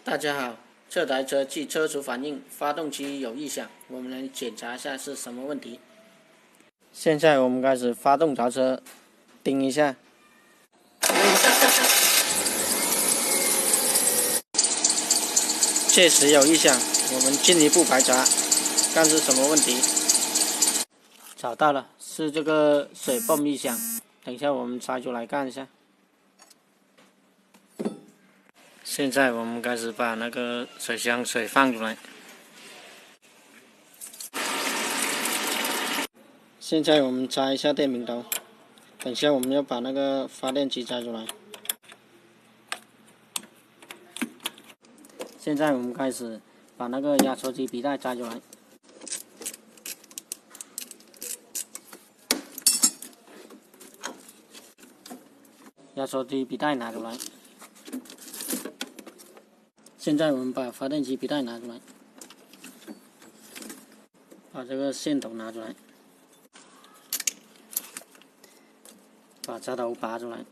大家好，这台车据车主反映，发动机有异响，我们来检查一下是什么问题。现在我们开始发动着车，盯一下，确实有异响，我们进一步排查，看是什么问题。找到了，是这个水泵异响，等一下我们拆出来看一下。现在我们开始把那个水箱水放出来。现在我们拆一下电瓶头，等一下我们要把那个发电机拆出来。现在我们开始把那个压缩机皮带拆出来。压缩机皮带拿出来。现在我们把发电机皮带拿出来，把这个线头拿出来，把插头拔出来，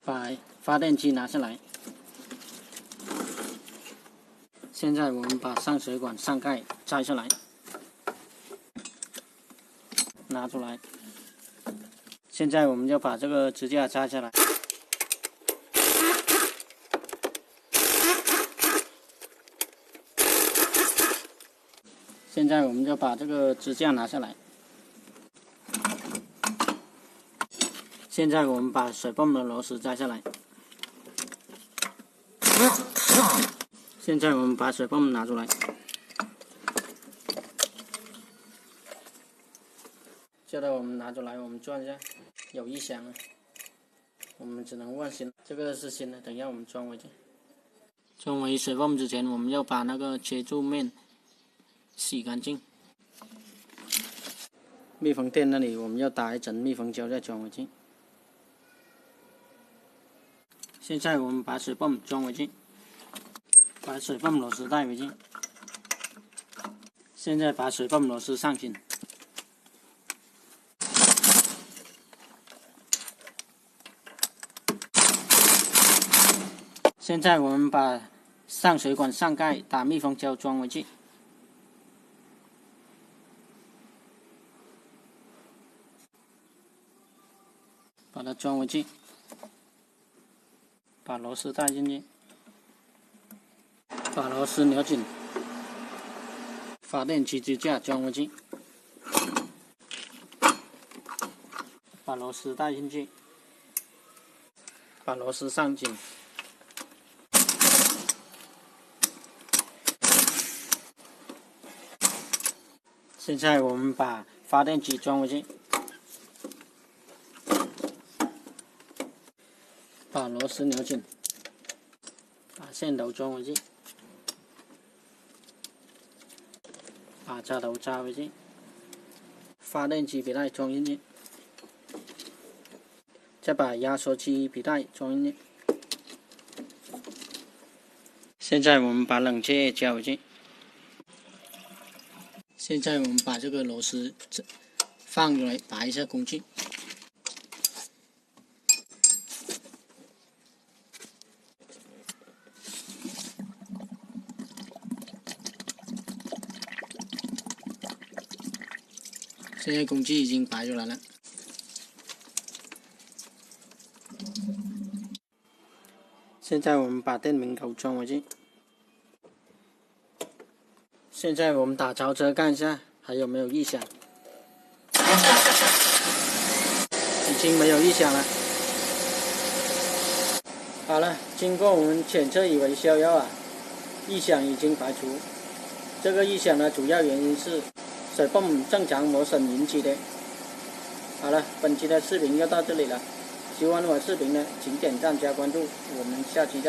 把发电机拿下来。现在我们把上水管上盖拆下来，拿出来。现在我们就把这个支架拆下来。现在我们就把这个支架拿下来。现在我们把水泵的螺丝摘下来。现在我们把水泵拿出来。现在我们拿出来，我们转一下，有异响了，我们只能换新。这个是新的，等一下我们装回去。装回水泵之前，我们要把那个接触面洗干净。密封垫那里我们要打一层密封胶再装回去。现在我们把水泵装回去，把水泵螺丝带回去。现在把水泵螺丝上紧。现在我们把上水管上盖打密封胶装回去。把它装回去，把螺丝带进去，把螺丝扭紧，发电机支架装回去，把螺丝带进去，把螺丝上紧。现在我们把发电机装回去，把螺丝扭紧，把线头装回去，把插头插回去，发电机皮带装进去，再把压缩机皮带装进去。现在我们把冷却加回去。现在我们把这个螺丝放出来，拔一下空气。现在空气已经拔出来了。现在我们把电瓶头装回去。现在我们打着车看一下还有没有异响，已经没有异响了。好了，经过我们检测与维修后异响已经排除。这个异响的主要原因是水泵正常磨损引起的。好了，本期的视频就到这里了，喜欢我视频的请点赞加关注，我们下期再见。